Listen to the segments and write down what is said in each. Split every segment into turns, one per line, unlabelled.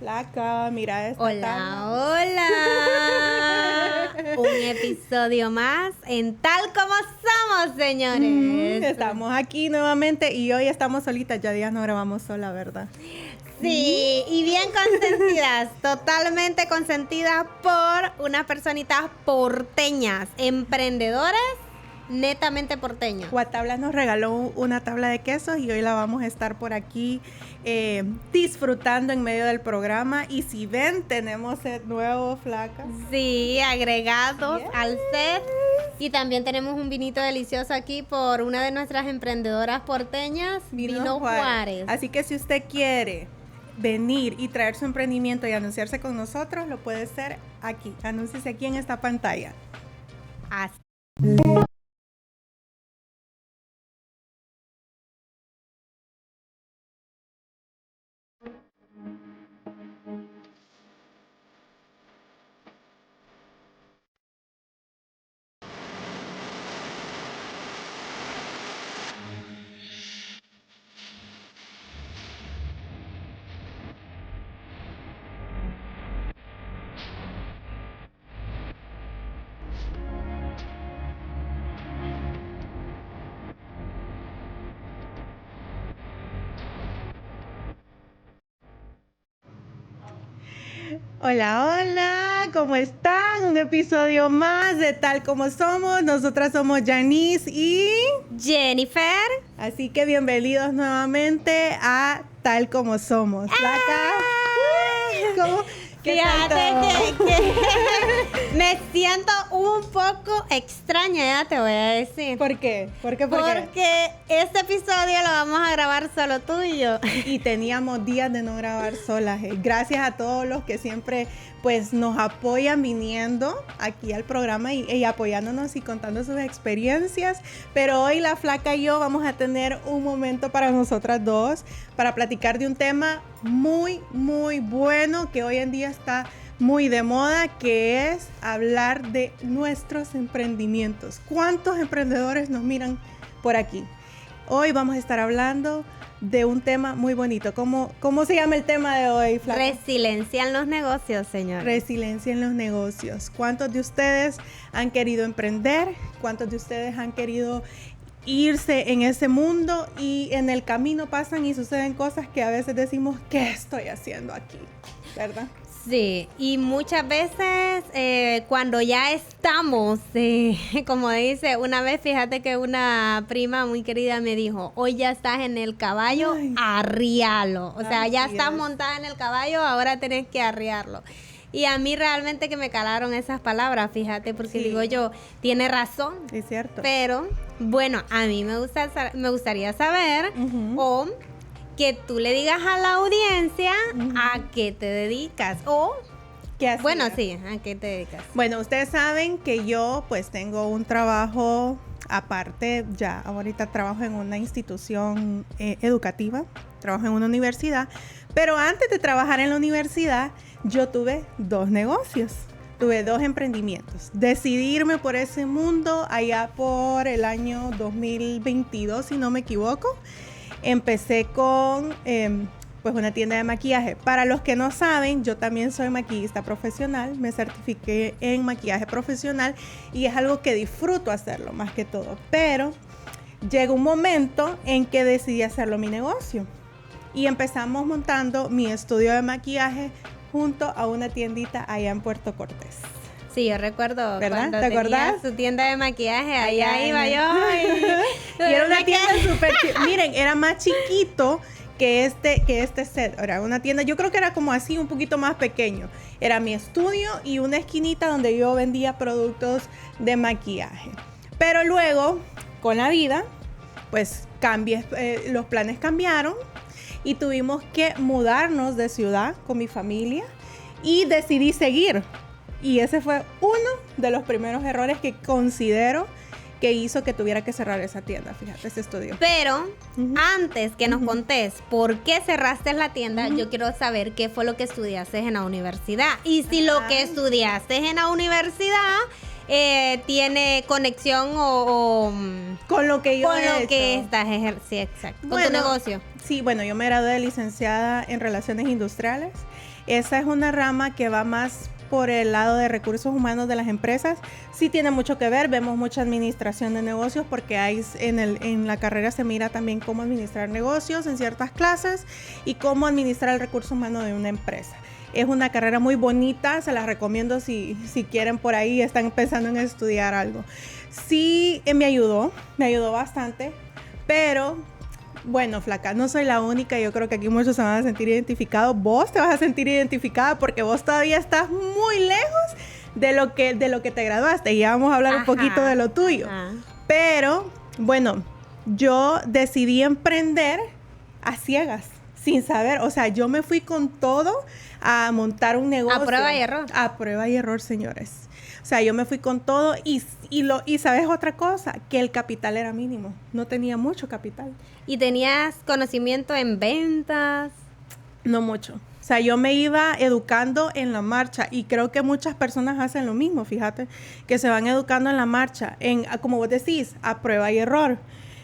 Flaca, mira esta
Hola, hola. Un episodio más en Tal Como Somos, señores.
Estamos aquí nuevamente y hoy estamos solitas. Ya días no grabamos sola, ¿verdad?
Sí, y bien consentidas, totalmente consentidas por unas personitas porteñas, emprendedores netamente porteños.
Guatablas nos regaló una tabla de quesos y hoy la vamos a estar por aquí disfrutando en medio del programa. Y si ven, tenemos set nuevo, Flaca.
Sí, agregados al set. Y también tenemos un vinito delicioso aquí por una de nuestras emprendedoras porteñas, Vino Juárez.
Así que si usted quiere venir y traer su emprendimiento y anunciarse con nosotros, lo puede hacer aquí. Anúnciese aquí en esta pantalla.
Así.
Hola, hola, ¿cómo están? Un episodio más de Tal Como Somos. Nosotras somos Janice y
Jennifer.
Así que bienvenidos nuevamente a Tal Como Somos. Flaca, ¿cómo? ¿Qué
Fíjate
tanto?
que me siento un poco extraña, ya te voy a decir.
¿Por qué? ¿Por qué?
Porque este episodio lo vamos a grabar solo tú y yo.
Y teníamos días de no grabar solas. Gracias a todos los que siempre pues nos apoyan viniendo aquí al programa y apoyándonos y contando sus experiencias. Pero hoy la Flaca y yo vamos a tener un momento para nosotras dos para platicar de un tema muy, muy bueno que hoy en día está muy de moda, que es hablar de nuestros emprendimientos. ¿Cuántos emprendedores nos miran por aquí? Hoy vamos a estar hablando de un tema muy bonito. ¿Cómo se llama el tema de hoy, Flaca?
Resiliencia en los negocios, señor.
Resiliencia en los negocios. ¿Cuántos de ustedes han querido emprender? ¿Cuántos de ustedes han querido irse en ese mundo? Y en el camino pasan y suceden cosas que a veces decimos, ¿qué estoy haciendo aquí? ¿Verdad?
Sí, y muchas veces cuando ya estamos, como dice, una vez fíjate que una prima muy querida me dijo, hoy ya estás en el caballo, arrialo. O sea, ya estás montada en el caballo, ahora tenés que arriarlo. Y a mí realmente que me calaron esas palabras, fíjate, porque digo yo, tiene razón.
Es cierto.
Pero, bueno, a mí me gustaría saber, o que tú le digas a la audiencia a qué te dedicas o
¿Qué hacías?
Bueno, sí, ¿a qué te dedicas?
Bueno, ustedes saben que yo pues tengo un trabajo aparte, ya ahorita trabajo en una institución educativa, trabajo en una universidad, pero antes de trabajar en la universidad yo tuve dos negocios. Tuve dos emprendimientos. Decidí irme por ese mundo allá por el año 2022, si no me equivoco. Empecé con pues una tienda de maquillaje. Para los que no saben, yo también soy maquillista profesional. Me certifiqué en maquillaje profesional y es algo que disfruto hacerlo más que todo. Pero llegó un momento en que decidí hacerlo mi negocio. Y empezamos montando mi estudio de maquillaje junto a una tiendita allá en Puerto Cortés.
Sí, yo recuerdo,
¿verdad?
cuando
¿Te acordás?
su tienda de maquillaje, allá iba yo.
Y era una tienda súper miren, era más chiquito que este set. Era una tienda, yo creo que era como así, un poquito más pequeño. Era mi estudio y una esquinita donde yo vendía productos de maquillaje. Pero luego, con la vida, pues los planes cambiaron y tuvimos que mudarnos de ciudad con mi familia y decidí seguir. Y ese fue uno de los primeros errores que considero que hizo que tuviera que cerrar esa tienda, fíjate, ese estudio.
Pero antes que nos contés por qué cerraste la tienda, yo quiero saber qué fue lo que estudiaste en la universidad. Y si lo que estudiaste en la universidad tiene conexión o
con lo que yo
con
he
lo
hecho.
que estás ejerciendo. Sí, exacto.
Bueno,
con tu negocio.
Sí, bueno, yo me gradué de licenciada en Relaciones Industriales. Esa es una rama que va más por el lado de recursos humanos de las empresas. Sí tiene mucho que ver, vemos mucha administración de negocios porque hay en la carrera se mira también cómo administrar negocios en ciertas clases y cómo administrar el recurso humano de una empresa. Es una carrera muy bonita, se las recomiendo si quieren por ahí, están pensando en estudiar algo. Sí, me ayudó bastante, pero bueno, flaca, no soy la única, yo creo que aquí muchos se van a sentir identificados. Vos te vas a sentir identificada porque vos todavía estás muy lejos de lo que te graduaste. Y ya vamos a hablar un poquito de lo tuyo. Pero, bueno, yo decidí emprender a ciegas, sin saber. O sea, yo me fui con todo a montar un negocio.
A prueba y error.
A prueba y error, señores. O sea, yo me fui con todo y ¿sabes otra cosa? Que el capital era mínimo. No tenía mucho capital.
¿Y tenías conocimiento en ventas?
No mucho. O sea, yo me iba educando en la marcha y creo que muchas personas hacen lo mismo, fíjate, que se van educando en la marcha, como vos decís, a prueba y error.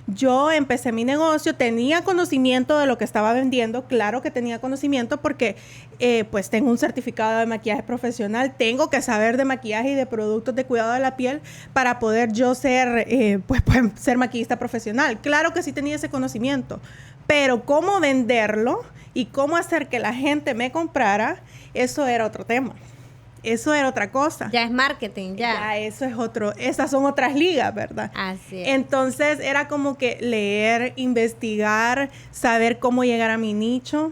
Yo empecé mi negocio, tenía conocimiento de lo que estaba vendiendo, claro que tenía conocimiento porque pues tengo un certificado de maquillaje profesional, tengo que saber de maquillaje y de productos de cuidado de la piel para poder yo ser maquillista profesional. Claro que sí tenía ese conocimiento, pero cómo venderlo y cómo hacer que la gente me comprara, eso era otro tema. Eso era otra cosa.
Ya es marketing, ya.
Ya eso es otro, esas son otras ligas, ¿verdad?
Así es.
Entonces era como que leer, investigar, saber cómo llegar a mi nicho.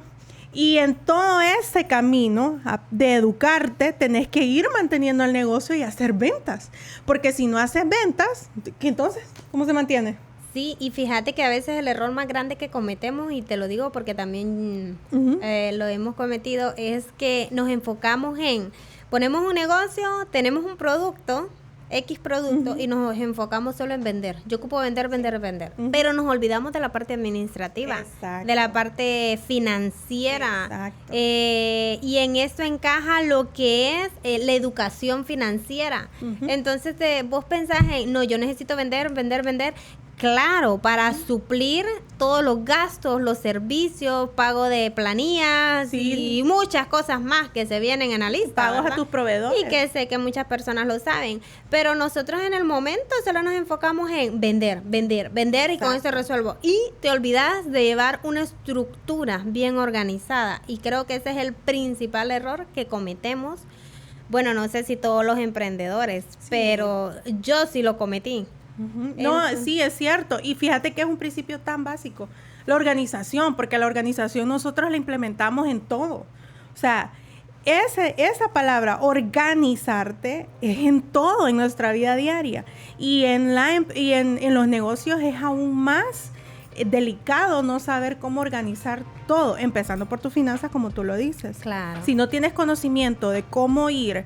Y en todo ese camino de educarte, tenés que ir manteniendo el negocio y hacer ventas. Porque si no haces ventas, entonces, ¿cómo se mantiene?
Sí, y fíjate que a veces el error más grande que cometemos, y te lo digo porque también lo hemos cometido, es que nos enfocamos en, ponemos un negocio, tenemos un producto, X producto, y nos enfocamos solo en vender. Yo ocupo vender. Pero nos olvidamos de la parte administrativa,
Exacto.
de la parte financiera.
Exacto.
Y en esto encaja lo que es la educación financiera. Entonces vos pensás en, no, yo necesito vender. Claro, para suplir todos los gastos, los servicios, pago de planillas y muchas cosas más que se vienen en la lista.
Pagos, ¿verdad?,
a
tus proveedores.
Y que sé que muchas personas lo saben. Pero nosotros en el momento solo nos enfocamos en vender y con eso resuelvo. Y te olvidas de llevar una estructura bien organizada. Y creo que ese es el principal error que cometemos. Bueno, no sé si todos los emprendedores, pero yo sí lo cometí.
No, sí, es cierto. Y fíjate que es un principio tan básico. La organización, porque la organización nosotros la implementamos en todo. O sea, esa palabra, organizarte, es en todo, en nuestra vida diaria. Y en los negocios es aún más delicado no saber cómo organizar todo, empezando por tus finanzas, como tú lo dices.
Claro.
Si no tienes conocimiento de cómo ir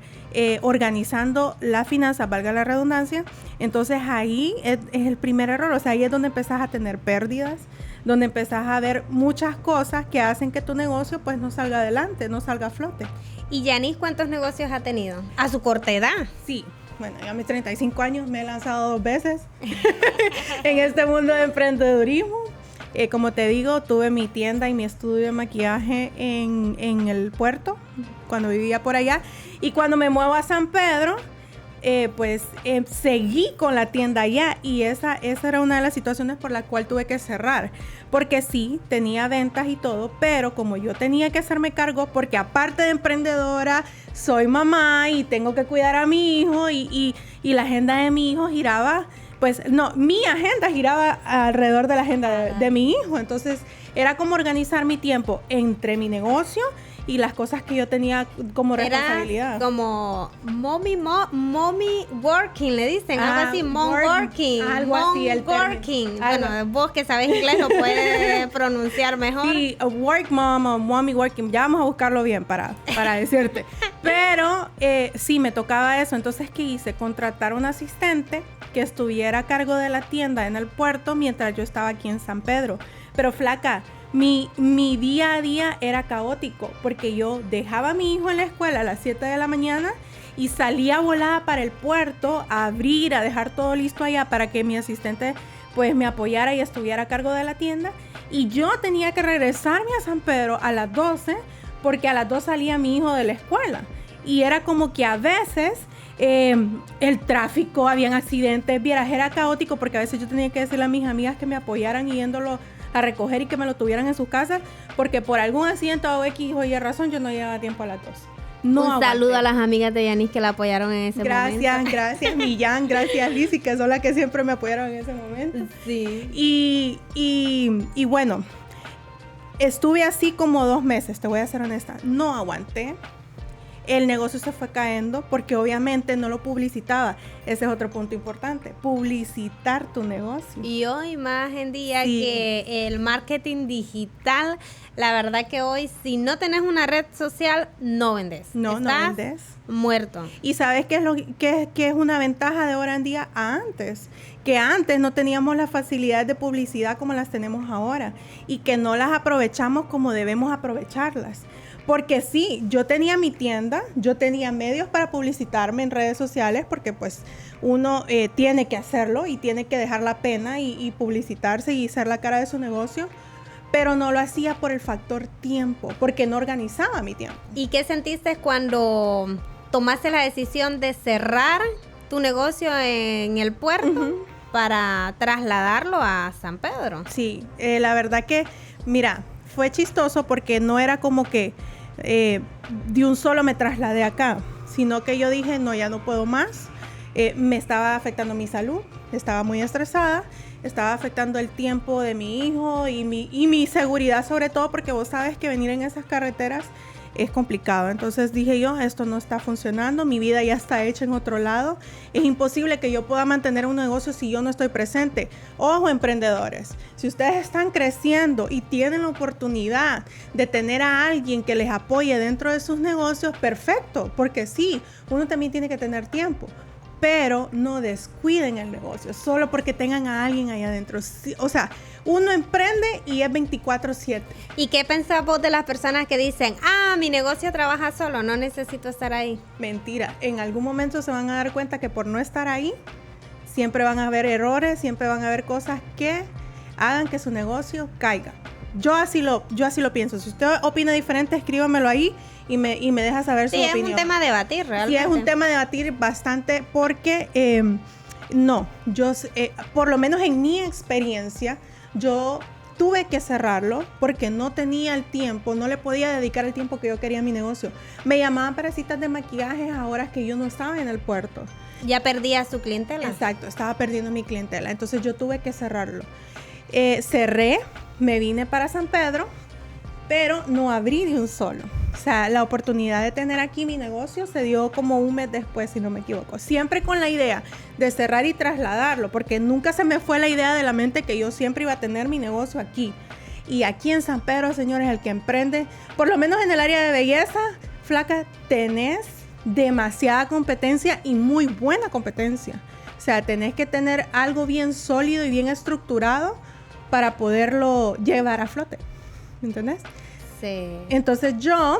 organizando las finanzas, valga la redundancia, entonces ahí es el primer error. O sea, ahí es donde empezás a tener pérdidas, donde empezás a ver muchas cosas que hacen que tu negocio pues no salga adelante, no salga a flote.
¿Y Yanis cuántos negocios ha tenido? A su corta edad.
Sí. Bueno, yo a mis 35 años me he lanzado 2 veces en este mundo de emprendedurismo. Como te digo, tuve mi tienda y mi estudio de maquillaje en el puerto, cuando vivía por allá. Y cuando me muevo a San Pedro, seguí con la tienda allá. Y esa era una de las situaciones por la cual tuve que cerrar. Porque sí, tenía ventas y todo, pero como yo tenía que hacerme cargo, porque aparte de emprendedora, soy mamá y tengo que cuidar a mi hijo y la agenda de mi hijo giraba, mi agenda giraba alrededor de la agenda de mi hijo. Entonces, era como organizar mi tiempo entre mi negocio y las cosas que yo tenía como responsabilidad.
Era como mommy working, le dicen, algo así, mom working.
Algo así, el
working. Bueno, vos que sabes inglés lo puedes pronunciar mejor.
Sí, work mom o mommy working, ya vamos a buscarlo bien para decirte. Pero sí, me tocaba eso. Entonces, ¿qué hice? Contratar un asistente que estuviera a cargo de la tienda en el puerto mientras yo estaba aquí en San Pedro. Pero flaca, mi día a día era caótico porque yo dejaba a mi hijo en la escuela a las 7 de la mañana y salía volada para el puerto a abrir, a dejar todo listo allá para que mi asistente pues me apoyara y estuviera a cargo de la tienda. Y yo tenía que regresarme a San Pedro a las 12 porque a las 2 salía mi hijo de la escuela. Y era como que a veces el tráfico, habían accidentes, vieras, era caótico porque a veces yo tenía que decirle a mis amigas que me apoyaran yéndolo a recoger y que me lo tuvieran en sus casas porque por algún accidente o X o Y razón yo no llegaba a tiempo a las 2. No
Un
aguanté.
saludo a las amigas de Yanis que la apoyaron en ese momento.
Gracias Millán, gracias Lizzy, que son las que siempre me apoyaron en ese momento.
Sí.
Y bueno, estuve así como 2 meses, te voy a ser honesta. No aguanté. El negocio se fue cayendo porque obviamente no lo publicitaba. Ese es otro punto importante, publicitar tu negocio.
Y hoy más en día
Sí.
que el marketing digital, la verdad que hoy si no tenés una red social, no vendes.
No
Estás
vendes.
muerto.
Y ¿sabes qué es una ventaja de ahora en día a antes? Que antes no teníamos la facilidad de publicidad como las tenemos ahora y que no las aprovechamos como debemos aprovecharlas. Porque sí, yo tenía mi tienda, yo tenía medios para publicitarme en redes sociales porque pues uno tiene que hacerlo y tiene que dejar la pena y publicitarse y ser la cara de su negocio, pero no lo hacía por el factor tiempo, porque no organizaba mi tiempo.
¿Y qué sentiste cuando tomaste la decisión de cerrar tu negocio en el puerto para trasladarlo a San Pedro?
Sí, la verdad que, mira, fue chistoso porque no era como que de un solo me trasladé acá, sino que yo dije, no, ya no puedo más. Me estaba afectando mi salud, estaba muy estresada, estaba afectando el tiempo de mi hijo y mi seguridad sobre todo, porque vos sabes que venir en esas carreteras es complicado. Entonces dije yo, esto no está funcionando, mi vida ya está hecha en otro lado, es imposible que yo pueda mantener un negocio si yo no estoy presente. Ojo, emprendedores, si ustedes están creciendo y tienen la oportunidad de tener a alguien que les apoye dentro de sus negocios, perfecto, porque sí, uno también tiene que tener tiempo. Pero no descuiden el negocio solo porque tengan a alguien ahí adentro. Sí, o sea, uno emprende y es 24/7.
¿Y qué pensás vos de las personas que dicen, mi negocio trabaja solo, no necesito estar ahí?
Mentira, en algún momento se van a dar cuenta que por no estar ahí, siempre van a haber errores, siempre van a haber cosas que hagan que su negocio caiga. Yo así lo pienso. Si usted opina diferente, escríbamelo ahí y me deja saber su opinión.
Sí, es un tema a debatir, realmente.
Sí, es un tema a debatir bastante porque por lo menos en mi experiencia, yo tuve que cerrarlo porque no tenía el tiempo, no le podía dedicar el tiempo que yo quería a mi negocio. Me llamaban para citas de maquillaje a horas que yo no estaba en el puerto.
Ya perdía su clientela.
Exacto, estaba perdiendo mi clientela, entonces yo tuve que cerrarlo. Cerré, me vine para San Pedro, pero no abrí de un solo. O sea, la oportunidad de tener aquí mi negocio se dio como 1 mes después, si no me equivoco. Siempre con la idea de cerrar y trasladarlo, porque nunca se me fue la idea de la mente que yo siempre iba a tener mi negocio aquí. Y aquí en San Pedro, señores, el que emprende, por lo menos en el área de belleza, flaca, tenés demasiada competencia y muy buena competencia. O sea, tenés que tener algo bien sólido y bien estructurado para poderlo llevar a flote. ¿Me entendés?
Sí.
Entonces yo,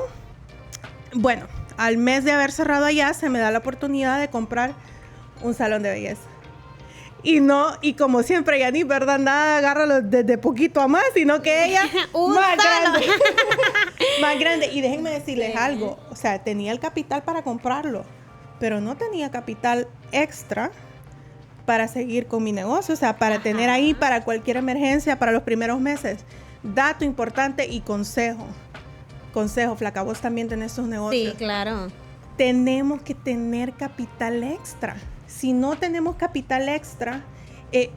bueno, al mes de haber cerrado allá, se me da la oportunidad de comprar un salón de belleza. Y como siempre, Yanis, ¿verdad? Nada, agárralo desde poquito a más, sino que ella más grande. Más grande. Y déjenme decirles algo. O sea, tenía el capital para comprarlo, pero no tenía capital extra para seguir con mi negocio. O sea, para tener ahí para cualquier emergencia, para los primeros meses. Dato importante y consejo. Consejo, flaca, vos también tenés tus negocios.
Sí, claro.
Tenemos que tener capital extra. Si no tenemos capital extra,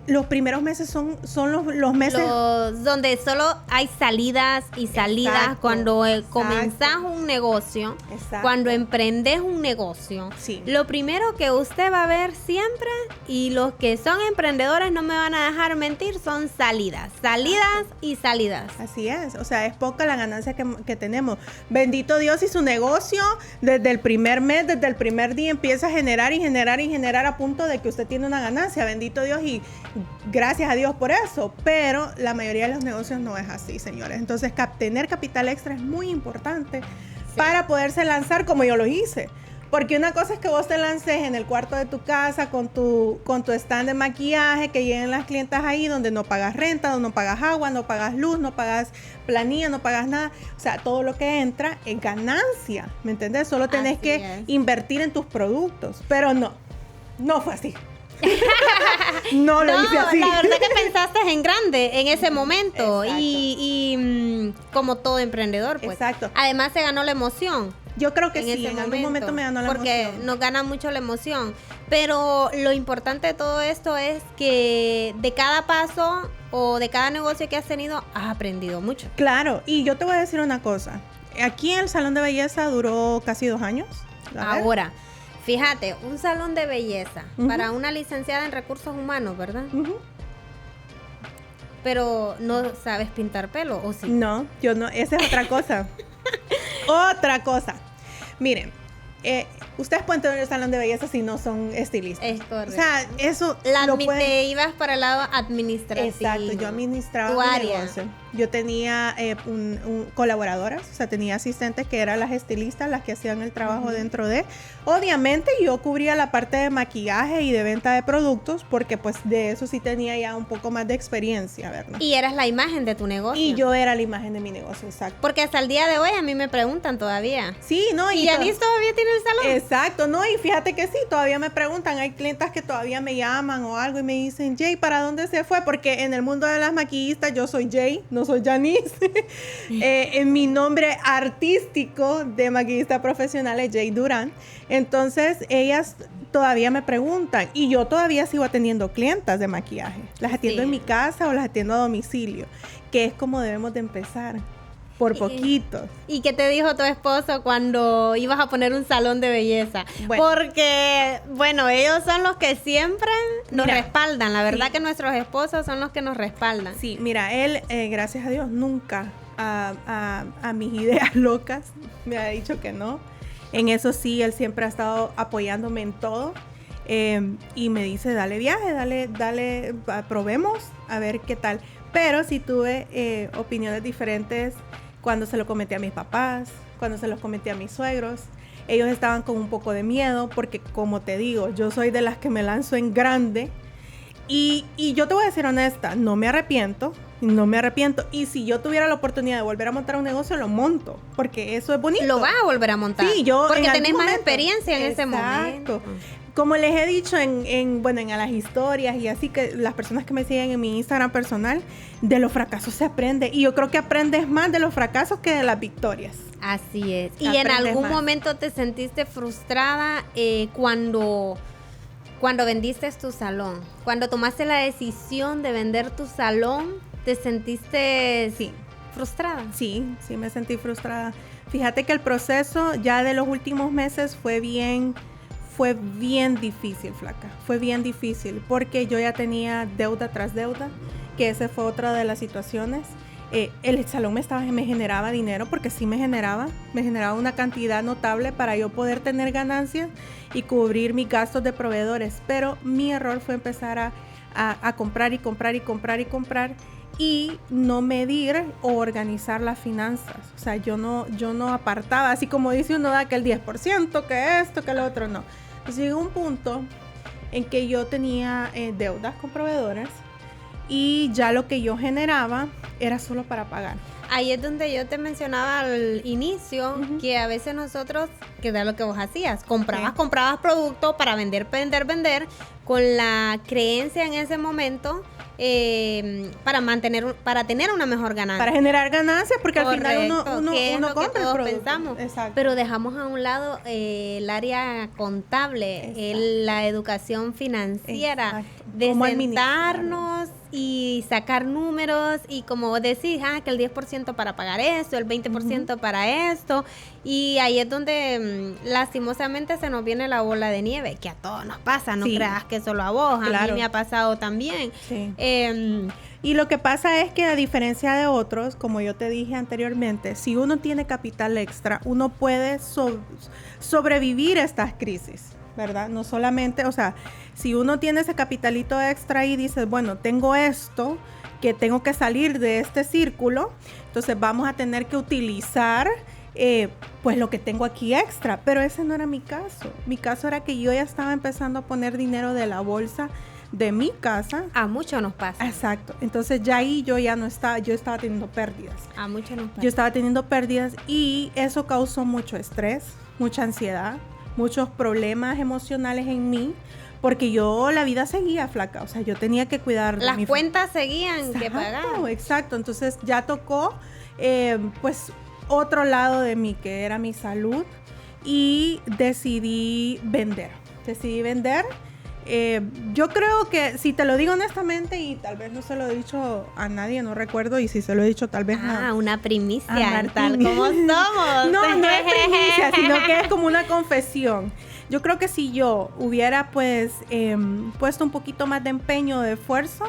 los primeros meses son los meses...
donde solo hay salidas y salidas.
Exacto,
Cuando comenzás un negocio,
Exacto.
cuando emprendes un negocio,
Sí.
lo primero que usted va a ver siempre, y los que son emprendedores no me van a dejar mentir, son salidas y salidas.
Así es, o sea, es poca la ganancia que tenemos. Bendito Dios, y su negocio desde el primer mes, desde el primer día empieza a generar y generar y generar a punto de que usted tiene una ganancia. Bendito Dios, y gracias a Dios por eso, pero la mayoría de los negocios no es así, señores. Entonces, tener capital extra es muy importante para poderse lanzar como yo lo hice. Porque una cosa es que vos te lances en el cuarto de tu casa con tu stand de maquillaje, que lleguen las clientas ahí donde no pagas renta, donde no pagas agua, no pagas luz, no pagas planilla, no pagas nada. O sea, todo lo que entra es ganancia, ¿me entendés? Solo tenés que invertir en tus productos. Pero no fue así. No lo hice así.
La verdad que pensaste en grande en ese momento. Y como todo emprendedor, pues.
Exacto.
Además se ganó la emoción.
Yo creo que sí, en algún momento me ganó la emoción.
Porque nos gana mucho la emoción. Pero lo importante de todo esto es que de cada paso o de cada negocio que has tenido, has aprendido mucho.
Claro, y yo te voy a decir una cosa. Aquí el salón de belleza duró casi 2 años.
Ahora, fíjate, un salón de belleza para una licenciada en recursos humanos, ¿verdad? Pero no sabes pintar pelo, ¿o sí?
No, yo no, esa es otra cosa. Otra cosa. Miren, ustedes pueden tener un salón de belleza si no son estilistas.
Es correcto.
O sea, eso
te ibas para el lado administrativo.
Exacto, yo administraba mi negocio. Yo tenía colaboradoras, o sea, tenía asistentes que eran las estilistas, las que hacían el trabajo dentro de. Obviamente yo cubría la parte de maquillaje y de venta de productos, porque pues de eso sí tenía ya un poco más de experiencia, ¿verdad?
Y eras la imagen de tu negocio.
Y yo era la imagen de mi negocio, exacto.
Porque hasta el día de hoy a mí me preguntan todavía.
Sí, ¿no?
¿Y Yanis todavía tiene el salón?
Exacto, ¿no? Y fíjate que sí, todavía me preguntan, hay clientas que todavía me llaman o algo y me dicen, Jay, ¿para dónde se fue? Porque en el mundo de las maquillistas yo soy Jay, no soy Yanis. En mi nombre artístico de maquillista profesional es Jay Durán. Entonces, ellas todavía me preguntan y yo todavía sigo atendiendo clientas de maquillaje. Las atiendo en mi casa o las atiendo a domicilio, que es como debemos de empezar. Por poquito.
¿Y qué te dijo tu esposo cuando ibas a poner un salón de belleza? Bueno. Porque, bueno, ellos son los que siempre nos respaldan. La verdad que nuestros esposos son los que nos respaldan.
Sí, mira, él, gracias a Dios, nunca a mis ideas locas me ha dicho que no. En eso sí, él siempre ha estado apoyándome en todo. Y me dice, dale viaje, dale, probemos a ver qué tal. Pero sí tuve opiniones diferentes cuando se lo comenté a mis papás, cuando se los comenté a mis suegros. Ellos estaban con un poco de miedo porque, como te digo, yo soy de las que me lanzo en grande. Y yo te voy a decir honesta, no me arrepiento. Y si yo tuviera la oportunidad de volver a montar un negocio, lo monto, porque eso es bonito.
Lo vas a volver a montar.
Sí, yo
porque tenés más experiencia en ese momento.
Como les he dicho en las historias y así, que las personas que me siguen en mi Instagram personal, de los fracasos se aprende. Y yo creo que aprendes más de los fracasos que de las victorias.
Así es. ¿Y en algún momento te sentiste frustrada cuando vendiste tu salón? Cuando tomaste la decisión de vender tu salón, ¿te sentiste frustrada? Sí, me sentí frustrada. Fíjate que el proceso ya de los últimos meses fue bien difícil, flaca. Fue bien difícil porque yo ya tenía deuda tras deuda, que esa fue otra de las situaciones. El salón me generaba dinero, porque sí me generaba una cantidad notable para yo poder tener ganancias y cubrir mis gastos de proveedores. Pero mi error fue empezar a comprar y no medir o organizar las finanzas. O sea, yo no apartaba, así como dice uno, que el 10%, que esto, que lo otro, no. Entonces llegó un punto en que yo tenía deudas con proveedores y ya lo que yo generaba era solo para pagar. Ahí es donde yo te mencionaba al inicio, que a veces nosotros, que era lo que vos hacías, comprabas producto para vender, con la creencia en ese momento para tener una mejor ganancia.
Para generar ganancias, porque
correcto,
al final uno compra
que todos
el
pensamos.
Exacto.
Pero dejamos a un lado el área contable, la educación financiera, exacto, de sentarnos y sacar números y como vos decís, que el 10% para pagar esto, el 20% para esto, y ahí es donde lastimosamente se nos viene la bola de nieve, que a todos nos pasa, no creas que solo a vos, a mí me ha pasado también. Sí.
Y lo que pasa es que, a diferencia de otros, como yo te dije anteriormente, si uno tiene capital extra, uno puede sobrevivir a estas crisis. ¿verdad? No solamente, o sea, si uno tiene ese capitalito extra y dice, bueno, tengo esto, que tengo que salir de este círculo, entonces vamos a tener que utilizar pues lo que tengo aquí extra, pero ese no era mi caso. Mi caso era que yo ya estaba empezando a poner dinero de la bolsa de mi casa.
A muchos nos pasa.
Exacto. Entonces ya ahí yo ya no estaba, yo estaba teniendo pérdidas.
A muchos nos pasa.
Yo estaba teniendo pérdidas y eso causó mucho estrés, mucha ansiedad, muchos problemas emocionales en mí, porque la vida seguía, flaca. O sea, yo tenía que cuidar de
las cuentas seguían que pagar.
Exacto. Entonces ya tocó, pues, otro lado de mí, que era mi salud, y decidí vender. Yo creo que, si te lo digo honestamente, y tal vez no se lo he dicho a nadie, no recuerdo, y si se lo he dicho tal vez
una primicia,
a
tal como somos.
No es primicia, sino que es como una confesión. Yo creo que si yo hubiera pues puesto un poquito más de empeño, de esfuerzo,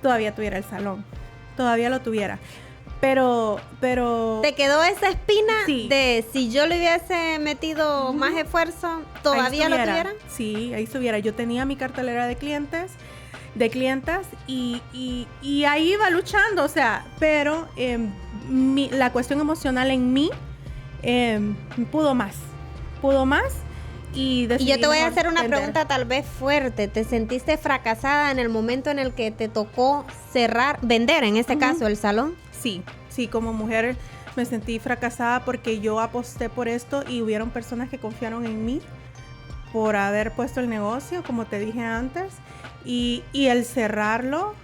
todavía tuviera el salón, todavía lo tuviera. Pero ¿te
quedó esa espina?
Sí.
De si yo le hubiese metido más esfuerzo, todavía lo tuviera?
Sí, ahí estuviera. Yo tenía mi cartelera de clientes, y ahí iba luchando, o sea, pero la cuestión emocional en mí pudo más. Y yo
te voy a hacer una pregunta tal vez fuerte. ¿Te sentiste fracasada en el momento en el que te tocó vender en este caso el salón?
Sí, como mujer me sentí fracasada porque yo aposté por esto y hubieron personas que confiaron en mí por haber puesto el negocio, como te dije antes, y el cerrarlo,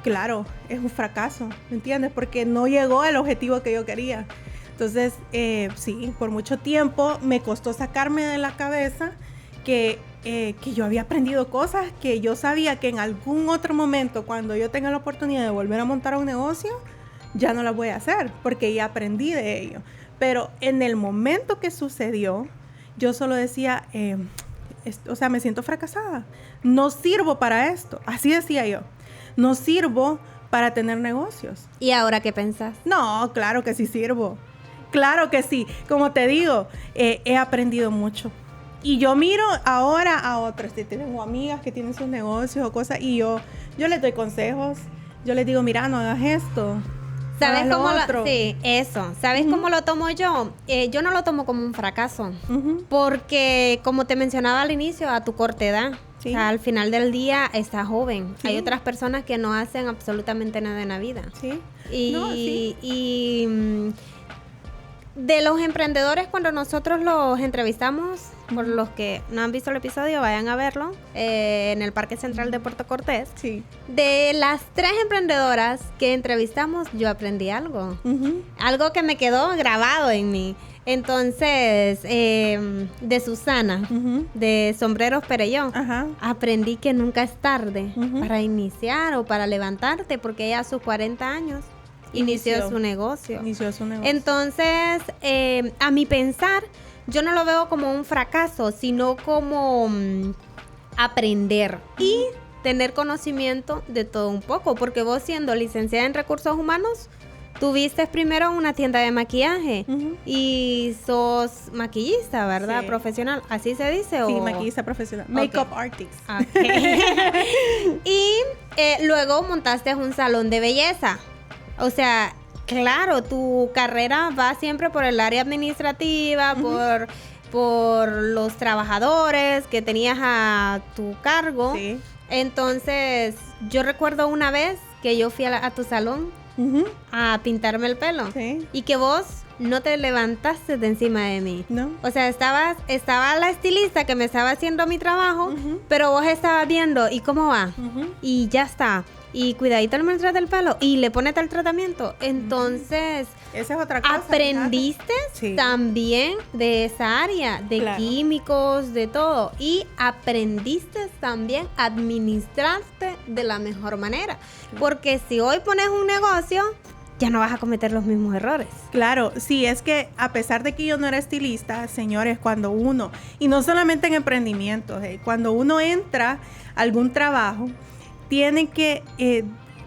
claro, es un fracaso, ¿me entiendes? Porque no llegó al objetivo que yo quería. Entonces, sí, por mucho tiempo me costó sacarme de la cabeza que yo había aprendido cosas que yo sabía que en algún otro momento, cuando yo tenga la oportunidad de volver a montar un negocio, ya no las voy a hacer, porque ya aprendí de ello. Pero en el momento que sucedió, yo solo decía, o sea, me siento fracasada. No sirvo para esto. Así decía yo. No sirvo para tener negocios.
¿Y ahora qué pensás?
No, claro que sí sirvo. Claro que sí. Como te digo, he aprendido mucho. Y yo miro ahora a otras. Tengo amigas que tienen sus negocios o cosas, y yo les doy consejos. Yo les digo, mira, no hagas esto.
¿Sabes cómo sí, eso. ¿Sabes cómo lo tomo yo? Yo no lo tomo como un fracaso. Porque, como te mencionaba al inicio, a tu corta edad, sí. O sea, al final del día estás joven. Sí. Hay otras personas que no hacen absolutamente nada en la vida.
Sí.
De los emprendedores, cuando nosotros los entrevistamos, por los que no han visto el episodio, vayan a verlo, en el Parque Central de Puerto Cortés.
Sí.
De las 3 emprendedoras que entrevistamos, yo aprendí algo. Algo que me quedó grabado en mí. Entonces, de Susana, de Sombreros Perellón, aprendí que nunca es tarde para iniciar o para levantarte, porque ella a sus 40 años inició su negocio. Entonces, a mi pensar, yo no lo veo como un fracaso, sino como aprender y tener conocimiento de todo un poco, porque vos, siendo licenciada en recursos humanos, tuviste primero una tienda de maquillaje y sos maquillista, ¿verdad? Sí. Profesional, ¿así se dice?
Sí, maquillista profesional. Makeup artist.
Okay. Y luego montaste un salón de belleza. O sea, claro, tu carrera va siempre por el área administrativa, por los trabajadores que tenías a tu cargo. Sí. Entonces, yo recuerdo una vez que yo fui a tu salón a pintarme el pelo. Sí. Y que vos no te levantaste de encima de mí.
No.
O sea, estaba la estilista que me estaba haciendo mi trabajo, pero vos estabas viendo, ¿y cómo va? Y ya está. Y cuidadito el maltrato del pelo. Y le pones el tratamiento. Entonces,
esa es otra cosa.
Aprendiste también de esa área, de químicos, de todo. Y aprendiste también a administrarte de la mejor manera. Porque si hoy pones un negocio, ya no vas a cometer los mismos errores.
Claro, sí, es que a pesar de que yo no era estilista, señores, cuando uno, y no solamente en emprendimientos, cuando uno entra a algún trabajo, tiene que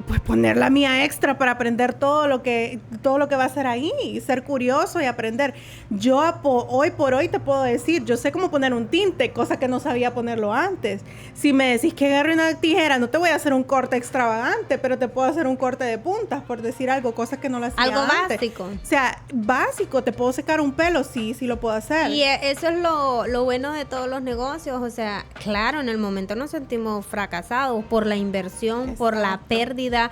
pues poner la mía extra para aprender todo lo que va a ser ahí, ser curioso y aprender. Yo hoy por hoy te puedo decir, yo sé cómo poner un tinte, cosa que no sabía ponerlo antes. Si me decís que agarre una tijera, no te voy a hacer un corte extravagante, pero te puedo hacer un corte de puntas, por decir algo, cosas que no lo hacía
algo
antes.
Básico.
O sea, básico, te puedo secar un pelo, sí lo puedo hacer.
Y eso es lo bueno de todos los negocios, o sea, claro, en el momento nos sentimos fracasados por la inversión, exacto, por la pérdida,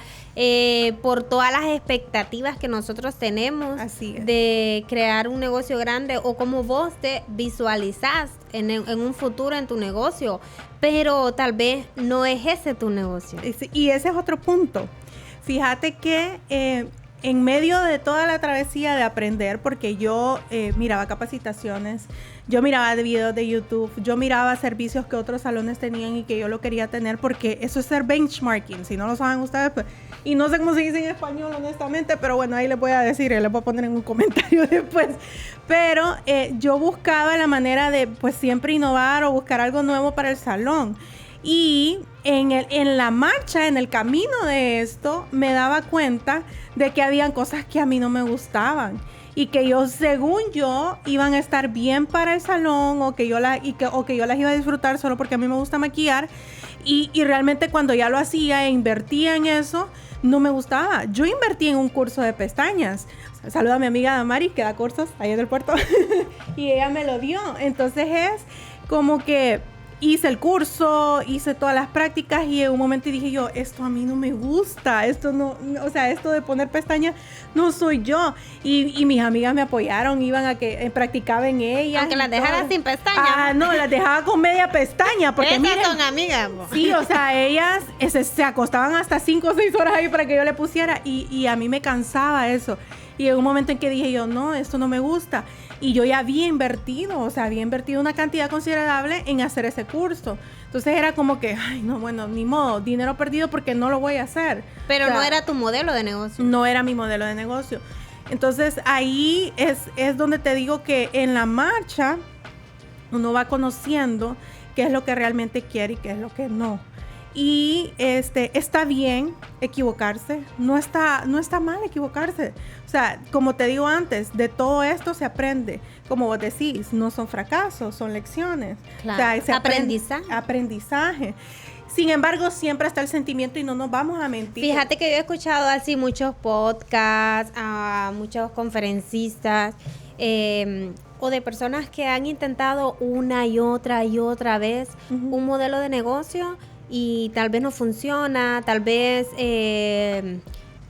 por todas las expectativas que nosotros tenemos de crear un negocio grande o como vos te visualizás en un futuro en tu negocio, pero tal vez no es ese tu negocio.
Y ese es otro punto. Fíjate que en medio de toda la travesía de aprender, porque yo miraba capacitaciones, yo miraba videos de YouTube, yo miraba servicios que otros salones tenían y que yo lo quería tener, porque eso es ser benchmarking, si no lo saben ustedes, pues, y no sé cómo se dice en español honestamente, pero bueno, ahí les voy a decir, les voy a poner en un comentario después, pero yo buscaba la manera de pues siempre innovar o buscar algo nuevo para el salón. Y en la marcha, en el camino de esto, me daba cuenta de que habían cosas que a mí no me gustaban y que yo, según yo, iban a estar bien para el salón o que yo las iba a disfrutar solo porque a mí me gusta maquillar y realmente cuando ya lo hacía e invertía en eso, no me gustaba. Yo invertí en un curso de pestañas. Saluda a mi amiga Damari, que da cursos ahí en el puerto y ella me lo dio. Entonces es como que hice el curso, hice todas las prácticas y en un momento dije yo, esto a mí no me gusta, esto no, o sea, esto de poner pestañas no soy yo. Y mis amigas me apoyaron, iban a que practicaba en ellas.
Aunque las dejara sin pestañas.
No, las dejaba con media pestaña. Porque
miren, son amigas.
Sí, o sea, ellas se acostaban hasta 5 o 6 horas ahí para que yo le pusiera y a mí me cansaba eso. Y en un momento en que dije yo, no, esto no me gusta. Y yo ya había invertido una cantidad considerable en hacer ese curso. Entonces era como que, ay, no, bueno, ni modo, dinero perdido porque no lo voy a hacer.
Pero no era tu modelo de negocio.
No era mi modelo de negocio. Entonces ahí es donde te digo que en la marcha uno va conociendo qué es lo que realmente quiere y qué es lo que no. Y está bien equivocarse, no está mal equivocarse. O sea, como te digo antes, de todo esto se aprende. Como vos decís, no son fracasos, son lecciones.
Claro.
O sea, aprendizaje. Sin embargo, siempre está el sentimiento y no nos vamos a mentir.
Fíjate que yo he escuchado así muchos podcasts, a muchos conferencistas, o de personas que han intentado una y otra vez un modelo de negocio y tal vez no funciona, tal vez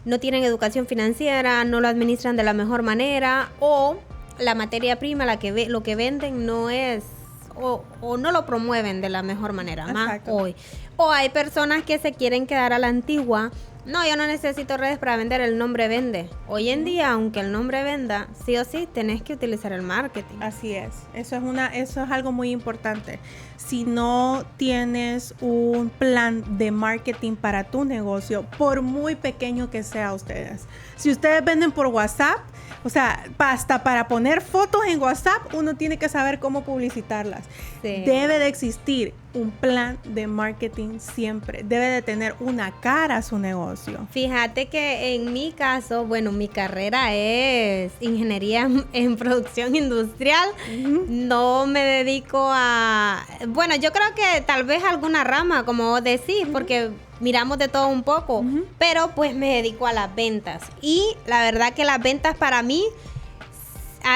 no tienen educación financiera, no lo administran de la mejor manera, o la materia prima, lo que venden no es, o no lo promueven de la mejor manera, más hoy. O hay personas que se quieren quedar a la antigua. No, yo no necesito redes para vender, el nombre vende. Hoy en día, aunque el nombre venda, sí o sí tenés que utilizar el marketing.
Así es. Eso es algo muy importante. Si no tienes un plan de marketing para tu negocio, por muy pequeño que sea ustedes. Si ustedes venden por WhatsApp, o sea, hasta para poner fotos en WhatsApp, uno tiene que saber cómo publicitarlas. Sí. Debe de existir un plan de marketing siempre. Debe de tener una cara a su negocio.
Fíjate que en mi caso, bueno, mi carrera es ingeniería en producción industrial. No me dedico a... Bueno, yo creo que tal vez alguna rama, como vos decís, porque miramos de todo un poco, pero pues me dedico a las ventas. Y la verdad que las ventas para mí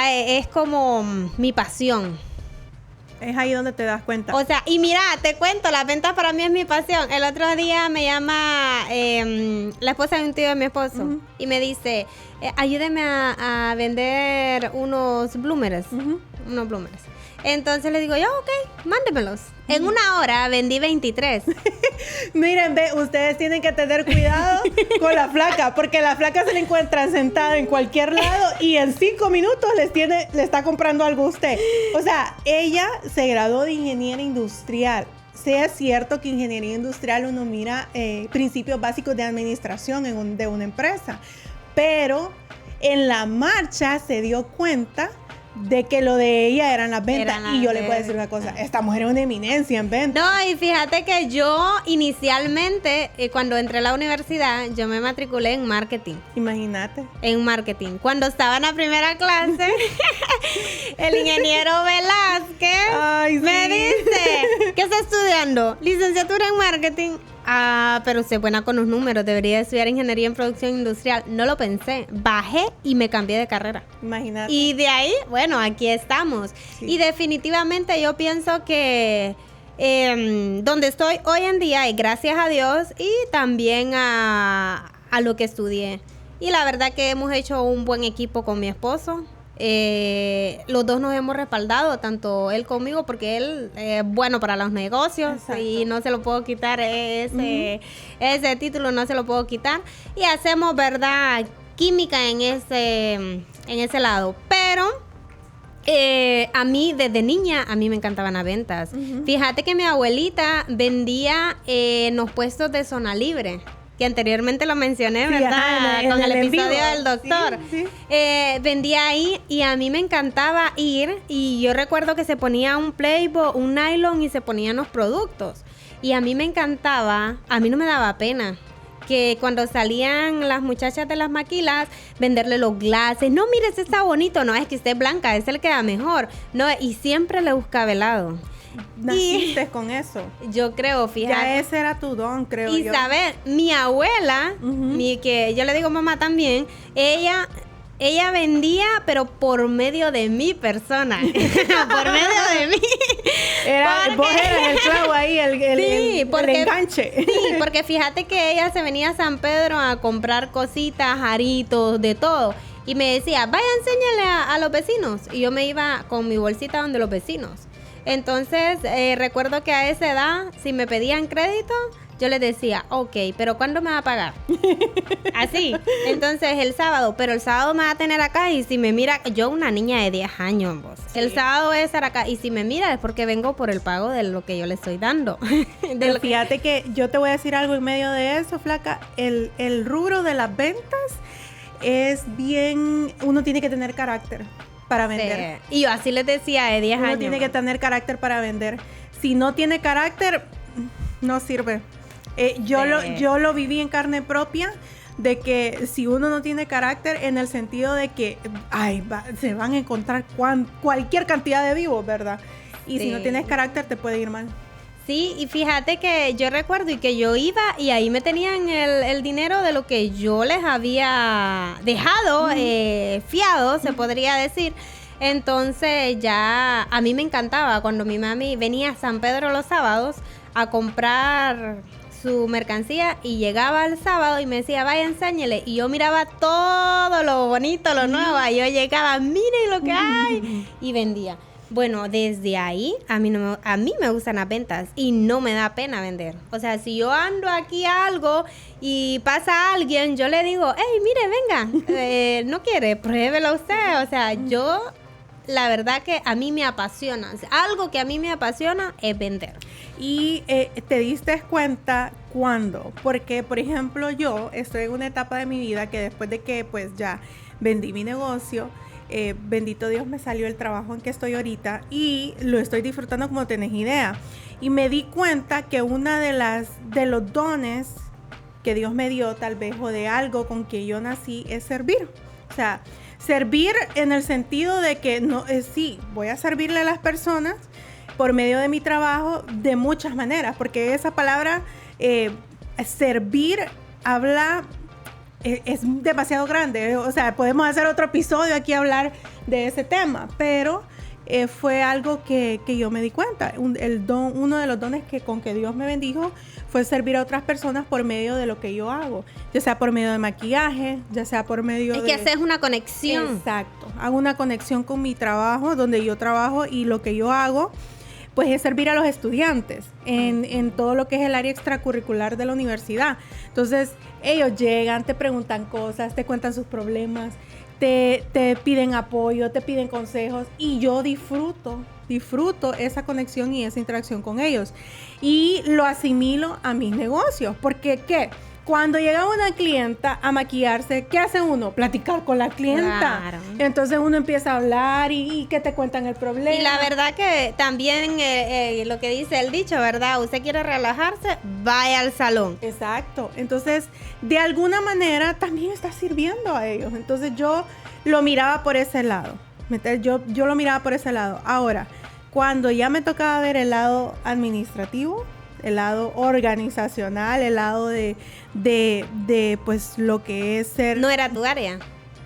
es como mi pasión.
Es ahí donde te das cuenta.
O sea, y mira, te cuento, las ventas para mí es mi pasión. El otro día me llama la esposa de un tío de mi esposo y me dice, ayúdeme a vender unos bloomers. Unos bloomers. Entonces le digo yo, ok, mándemelos. En una hora vendí 23.
Miren, ustedes tienen que tener cuidado con la flaca, porque la flaca se la encuentra sentada en cualquier lado y en 5 minutos le está comprando algo a usted. O sea, ella se graduó de ingeniera industrial. Sea cierto que ingeniería industrial uno mira principios básicos de administración de una empresa, pero en la marcha se dio cuenta de que lo de ella eran las ventas.
Eran las
Y yo le puedo
ventas.
decir una cosa, esta mujer es una eminencia en ventas.
No, y fíjate que yo inicialmente, cuando entré a la universidad, yo me matriculé en marketing.
Imagínate.
En marketing. Cuando estaba en la primera clase, el ingeniero Velázquez
Ay,
me
sí.
dice, ¿qué está estudiando? Licenciatura en marketing. Ah, pero usted es buena con los números, debería estudiar ingeniería en producción industrial. No lo pensé, bajé y me cambié de carrera.
Imagínate.
Y de ahí, bueno, aquí estamos.
Sí.
Y definitivamente yo pienso que donde estoy hoy en día es gracias a Dios y también a lo que estudié. Y la verdad que hemos hecho un buen equipo con mi esposo. Los dos nos hemos respaldado, tanto él conmigo, porque él es bueno para los negocios.
Exacto.
Y no se lo puedo quitar, ese título no se lo puedo quitar. Y hacemos, ¿verdad?, química en ese lado. Pero a mí, desde niña, a mí me encantaban las ventas. Fíjate que mi abuelita vendía en los puestos de zona libre, que anteriormente lo mencioné,
Sí,
¿verdad?
ajá,
Con el
en
episodio
vivo.
del doctor.
Sí, sí.
Vendía ahí y a mí me encantaba ir, y yo recuerdo que se ponía un Playboy, un nylon, y se ponían los productos. Y a mí me encantaba, a mí no me daba pena que cuando salían las muchachas de las maquilas, venderle los glases. No, mire, ese está bonito. No, es que usted es blanca, ese le queda mejor. No, y siempre le buscaba helado.
Naciste con eso.
Yo creo, fíjate.
Ya ese era tu don, creo yo.
Isabel, mi abuela, que yo le digo mamá también, ella vendía, pero por medio de mi persona. Por medio de mí.
Vos eras el clavo ahí, el enganche.
Sí, porque fíjate que ella se venía a San Pedro a comprar cositas, aritos, de todo. Y me decía, vaya, enséñale a los vecinos. Y yo me iba con mi bolsita donde los vecinos. Entonces, recuerdo que a esa edad, si me pedían crédito, yo les decía, ok, pero ¿cuándo me va a pagar? Así. Entonces, el sábado me va a tener acá, y si me mira, yo una niña de 10 años, vos. Sí. El sábado voy a estar acá, y si me mira es porque vengo por el pago de lo que yo le estoy dando.
Pero fíjate que yo te voy a decir algo en medio de eso, flaca. El rubro de las ventas es bien, uno tiene que tener carácter para vender.
Sí. Y yo así les decía de 10 años.
Uno tiene que tener carácter para vender. Si no tiene carácter, no sirve. Yo lo viví en carne propia, de que si uno no tiene carácter, en el sentido de que se van a encontrar cualquier cantidad de vivos, ¿verdad? Y si no tienes carácter, te puede ir mal.
Sí, y fíjate que yo recuerdo y que yo iba y ahí me tenían el dinero de lo que yo les había dejado, fiado, se podría decir. Entonces ya a mí me encantaba cuando mi mami venía a San Pedro los sábados a comprar su mercancía, y llegaba el sábado y me decía, vaya, enséñele. Y yo miraba todo lo bonito, lo nuevo. Y yo llegaba, miren lo que hay, y vendía. Bueno, desde ahí a mí me gustan las ventas y no me da pena vender. O sea, si yo ando aquí algo y pasa alguien, yo le digo, hey, mire, venga, no quiere, pruébelo usted. O sea, yo, la verdad que a mí me apasiona. Algo que a mí me apasiona es vender.
Y te diste cuenta cuándo, porque por ejemplo yo estoy en una etapa de mi vida que después de que pues ya vendí mi negocio, bendito Dios, me salió el trabajo en que estoy ahorita y lo estoy disfrutando como tenés idea. Y me di cuenta que una de los dones que Dios me dio, tal vez, o de algo con que yo nací, es servir. O sea, servir en el sentido de que no, sí, voy a servirle a las personas por medio de mi trabajo de muchas maneras, porque esa palabra servir habla, es demasiado grande. O sea, podemos hacer otro episodio aquí a hablar de ese tema, pero fue algo que yo me di cuenta. Uno de los dones con que Dios me bendijo fue servir a otras personas por medio de lo que yo hago, ya sea por medio de maquillaje, ya sea por medio de...
Es que haces una conexión.
Exacto, hago una conexión con mi trabajo, donde yo trabajo, y lo que yo hago pues es servir a los estudiantes en todo lo que es el área extracurricular de la universidad. Entonces ellos llegan, te preguntan cosas, te cuentan sus problemas, te piden apoyo, te piden consejos, y yo disfruto esa conexión y esa interacción con ellos, y lo asimilo a mis negocios, porque ¿qué? cuando llega una clienta a maquillarse, ¿qué hace uno? Platicar con la clienta.
Claro.
Entonces uno empieza a hablar y que te cuentan el problema.
Y la verdad que también lo que dice el dicho, ¿verdad? Usted quiere relajarse, vaya al salón.
Exacto. Entonces, de alguna manera también está sirviendo a ellos. Entonces yo lo miraba por ese lado. Yo lo miraba por ese lado. Ahora, cuando ya me tocaba ver el lado administrativo, el lado organizacional, el lado de pues lo que es ser...
No era tu área.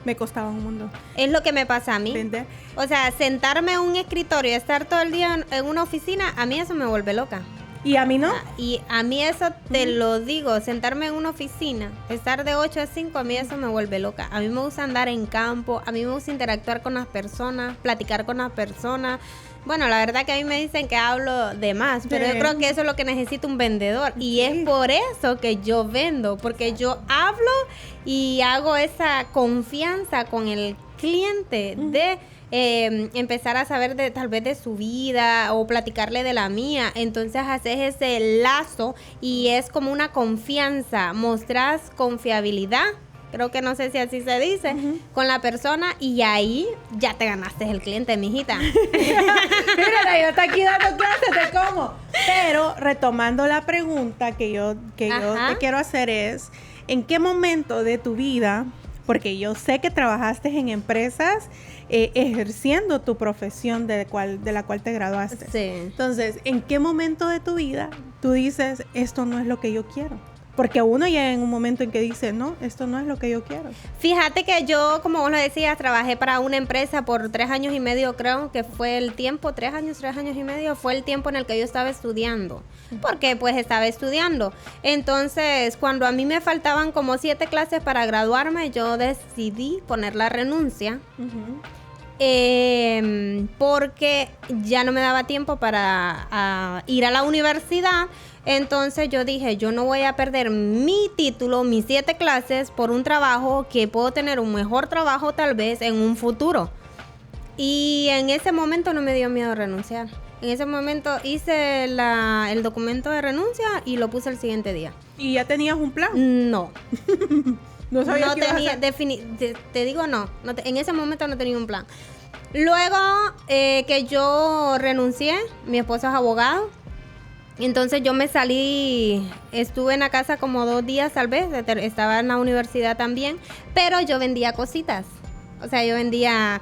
Me costaba un mundo.
Es lo que me pasa a mí.
¿Vende?
O sea, sentarme en un escritorio y estar todo el día en una oficina, a mí eso me vuelve loca.
¿Y a mí no?
Y a mí eso te lo digo, sentarme en una oficina, estar de 8 a 5, a mí eso me vuelve loca. A mí me gusta andar en campo, a mí me gusta interactuar con las personas, platicar con las personas. Bueno, la verdad que a mí me dicen que hablo de más, pero yo creo que eso es lo que necesita un vendedor. Y es por eso que yo vendo, porque yo hablo y hago esa confianza con el cliente de empezar a saber tal vez de su vida o platicarle de la mía. Entonces haces ese lazo y es como una confianza, mostrás confiabilidad. Creo que no sé si así se dice, con la persona, y ahí ya te ganaste el cliente, mijita.
Mira, yo estoy aquí dando clases de cómo. Pero retomando la pregunta que yo te quiero hacer es, ¿en qué momento de tu vida, porque yo sé que trabajaste en empresas ejerciendo tu profesión de la cual te graduaste?
Sí.
Entonces, ¿en qué momento de tu vida tú dices, esto no es lo que yo quiero? Porque uno ya en un momento en que dice, no, esto no es lo que yo quiero.
Fíjate que yo, como vos lo decías, trabajé para una empresa por 3 años y medio, creo que fue el tiempo, 3 años y medio, fue el tiempo en el que yo estaba estudiando. Porque pues estaba estudiando. Entonces, cuando a mí me faltaban como 7 clases para graduarme, yo decidí poner la renuncia. Porque ya no me daba tiempo para ir a la universidad. Entonces yo dije, yo no voy a perder mi título, mis 7 clases por un trabajo que puedo tener un mejor trabajo tal vez en un futuro. Y en ese momento no me dio miedo renunciar. En ese momento hice el documento de renuncia y lo puse el siguiente día.
¿Y ya tenías un plan?
No.
No sabía
no
qué ibas a
tenía,
hacer.
te digo no, en ese momento no tenía un plan. Luego que yo renuncié, mi esposo es abogado, entonces yo me salí, estuve en la casa como 2 días tal vez, estaba en la universidad también, pero yo vendía cositas. O sea, yo vendía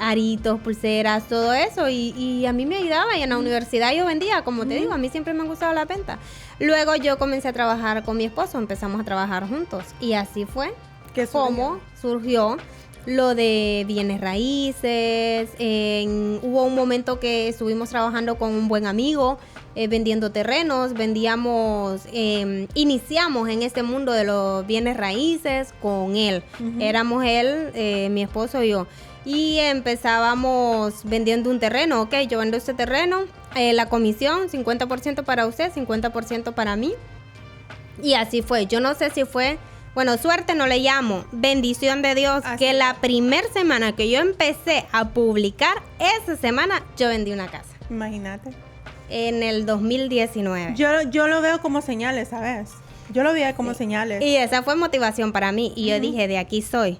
aritos, pulseras, todo eso, y a mí me ayudaba, y en la universidad yo vendía, como te digo, a mí siempre me han gustado la venta. Luego yo comencé a trabajar con mi esposo, empezamos a trabajar juntos, y así fue como surgió lo de bienes raíces. Hubo un momento que estuvimos trabajando con un buen amigo, vendiendo terrenos, iniciamos en este mundo de los bienes raíces con él. Éramos él, mi esposo y yo. Y empezábamos vendiendo un terreno, ok, yo vendo este terreno, la comisión, 50% para usted, 50% para mí. Y así fue, yo no sé si fue... Bueno, suerte no le llamo, bendición de Dios, así que la primera semana que yo empecé a publicar, esa semana yo vendí una casa.
Imagínate.
En el 2019.
Yo lo veo como señales, ¿sabes? Yo lo veía como señales.
Y esa fue motivación para mí. Y yo dije, de aquí soy.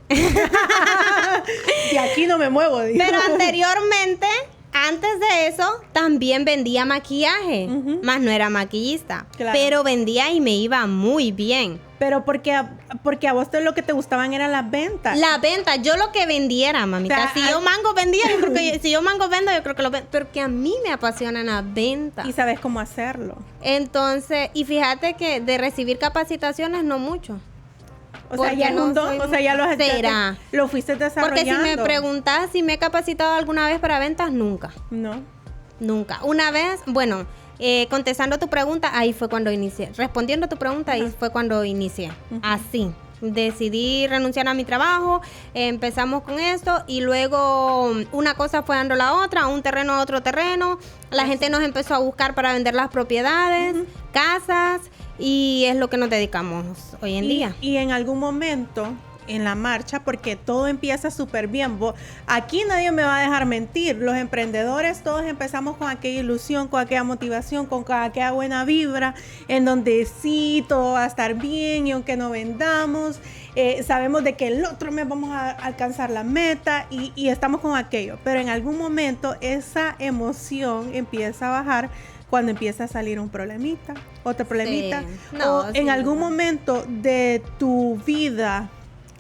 De aquí no me muevo. Digo.
Pero anteriormente, antes de eso, también vendía maquillaje. Más no era maquillista. Claro. Pero vendía y me iba muy bien.
Pero porque a vos lo que te gustaban eran las ventas.
La venta, yo lo que vendiera, mamita. O sea, si yo mango vendía, yo creo que si yo mango vendo, yo creo que lo vendo. Porque a mí me apasionan las ventas.
Y sabes cómo hacerlo.
Entonces, y fíjate que de recibir capacitaciones no mucho.
O sea, ya ya lo fuiste desarrollando.
Porque si me preguntas si me he capacitado alguna vez para ventas, nunca.
No.
Nunca. Una vez, bueno, contestando tu pregunta, ahí fue cuando inicié. Respondiendo tu pregunta, ahí fue cuando inicié. Así. Decidí renunciar a mi trabajo, empezamos con esto y luego una cosa fue dando la otra, un terreno a otro terreno. La gente nos empezó a buscar para vender las propiedades, casas, y es lo que nos dedicamos hoy en día.
Y en algún momento en la marcha porque todo empieza súper bien. Aquí nadie me va a dejar mentir. Los emprendedores todos empezamos con aquella ilusión, con aquella motivación, con aquella buena vibra, en donde sí, todo va a estar bien y aunque no vendamos, sabemos de que el otro mes vamos a alcanzar la meta y estamos con aquello. Pero en algún momento esa emoción empieza a bajar cuando empieza a salir un problemita, otro problemita,
sí. No,
o en
sí,
algún
no.
momento de tu vida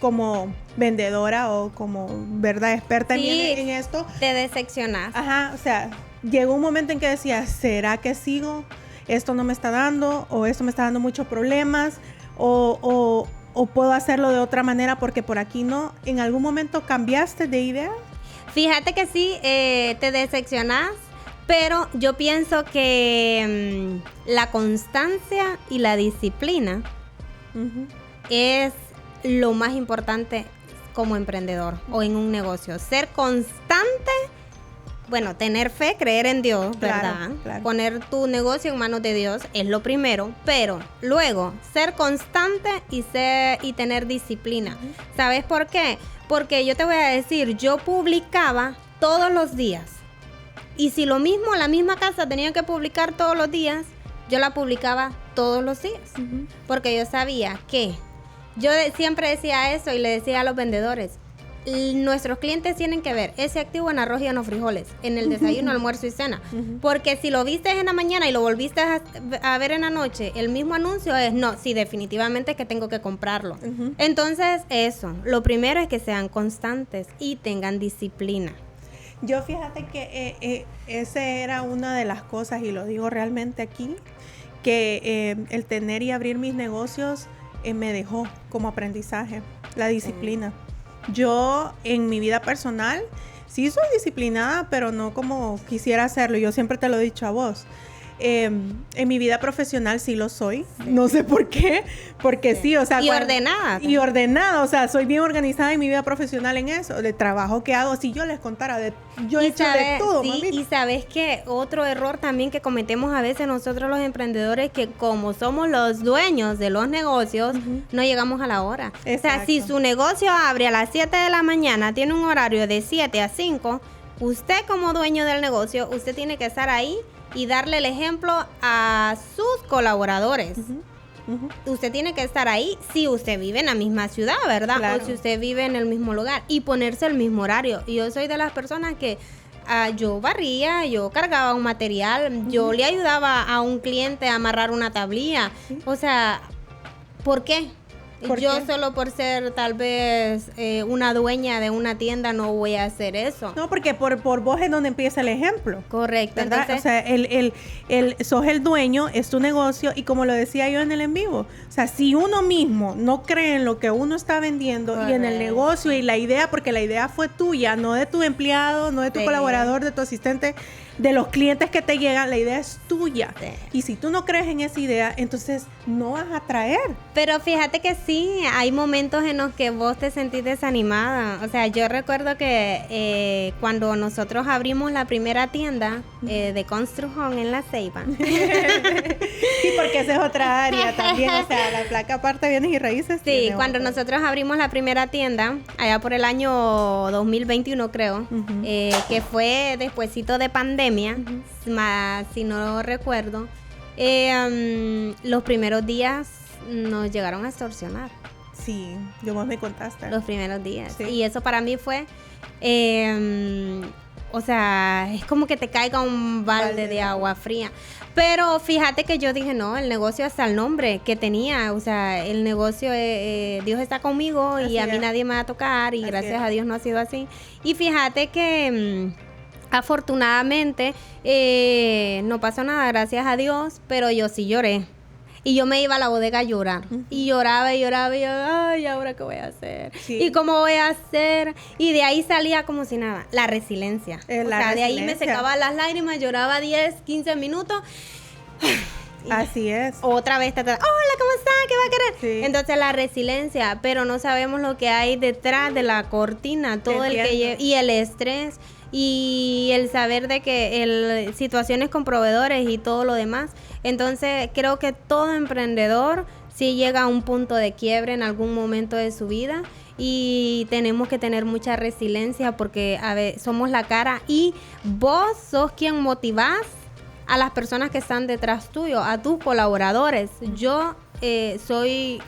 como vendedora o como, ¿verdad?, experta
Sí,
en esto.
Te decepcionas.
Ajá, o sea, llegó un momento en que decías, ¿será que sigo? Esto no me está dando, o esto me está dando muchos problemas, o puedo hacerlo de otra manera porque por aquí no. ¿En algún momento cambiaste de idea?
Fíjate que sí, te decepcionas, pero yo pienso que la constancia y la disciplina es lo más importante como emprendedor o en un negocio. Ser constante, bueno, tener fe, creer en Dios, ¿verdad?
Claro.
Poner tu negocio en manos de Dios es lo primero, pero luego ser constante y tener disciplina. ¿Sabes por qué? Porque yo te voy a decir, yo publicaba todos los días. Y si lo mismo, la misma casa tenía que publicar todos los días, yo la publicaba todos los días. Porque yo sabía que siempre decía eso y le decía a los vendedores, nuestros clientes tienen que ver ese activo en arroz y en los frijoles, en el desayuno, almuerzo y cena. Porque si lo viste en la mañana y lo volviste a ver en la noche, el mismo anuncio es, no, sí, definitivamente es que tengo que comprarlo. Entonces, eso, lo primero es que sean constantes y tengan disciplina.
Yo fíjate que esa era una de las cosas, y lo digo realmente aquí, que el tener y abrir mis negocios me dejó como aprendizaje, la disciplina. Yo en mi vida personal sí soy disciplinada, pero no como quisiera hacerlo. Yo siempre te lo he dicho a vos. En mi vida profesional sí lo soy. No sé por qué, porque sí, o sea...
Y ordenada.
Y ordenada, o sea, soy bien organizada en mi vida profesional en eso, de trabajo que hago. Si yo les contara, yo he hecho de todo,
sí,
mami.
y sabes que otro error también que cometemos a veces nosotros los emprendedores, que como somos los dueños de los negocios, no llegamos a la hora.
Exacto.
O sea, si su negocio abre a las 7 de la mañana, tiene un horario de 7 a 5, usted como dueño del negocio, usted tiene que estar ahí y darle el ejemplo a sus colaboradores. Usted tiene que estar ahí si usted vive en la misma ciudad, ¿verdad?
Claro.
O si usted vive en el mismo lugar y ponerse el mismo horario. Y yo soy de las personas que yo barría, yo cargaba un material, yo le ayudaba a un cliente a amarrar una tablilla. O sea, ¿por qué? Yo solo por ser tal vez una dueña de una tienda no voy a hacer eso.
No, porque por vos es donde empieza el ejemplo.
Correcto.
¿Verdad?
Entonces,
O sea, sos el dueño, es tu negocio, y como lo decía yo en el en vivo, o sea, si uno mismo no cree en lo que uno está vendiendo, correcto, y en el negocio y la idea, porque la idea fue tuya, no de tu empleado, no de tu colaborador, de tu asistente, de los clientes que te llegan, la idea es tuya. Sí. Y si tú no crees en esa idea, entonces no vas a traer.
Pero fíjate que sí, hay momentos en los que vos te sentís desanimada. O sea, yo recuerdo que cuando nosotros abrimos la primera tienda de construcción en La Ceiba.
Sí, porque esa es otra área también. O sea, la placa aparte bienes y raíces.
Sí, cuando nosotros abrimos la primera tienda, allá por el año 2021 creo, que fue despuesito de pandemia, más si no recuerdo, los primeros días nos llegaron a extorsionar.
Sí, yo vos me contaste.
Los primeros días.
Sí.
Y eso para mí fue, o sea, es como que te caiga un balde de agua fría. Pero fíjate que yo dije, no, el negocio hasta el nombre que tenía, o sea, el negocio, Dios está conmigo, así y a mí nadie me va a tocar, y así gracias a Dios no ha sido así. Y fíjate que afortunadamente no pasó nada, gracias a Dios, pero yo sí lloré. Y yo me iba a la bodega a llorar. Y lloraba y lloraba y yo, ay, ¿ahora qué voy a hacer? Sí. ¿Y cómo voy a hacer? Y de ahí salía como si nada. La resiliencia. De ahí me secaba las lágrimas, lloraba 10, 15 minutos.
Así es.
Otra vez, hola, ¿cómo está? ¿Qué va a querer? Sí. Entonces la resiliencia, pero no sabemos lo que hay detrás de la cortina, todo el que y el estrés. Y el saber de que situaciones con proveedores y todo lo demás. Entonces creo que todo emprendedor sí llega a un punto de quiebre en algún momento de su vida, y tenemos que tener mucha resiliencia porque a ver, somos la cara y vos sos quien motivás a las personas que están detrás tuyo, a tus colaboradores. Yo soy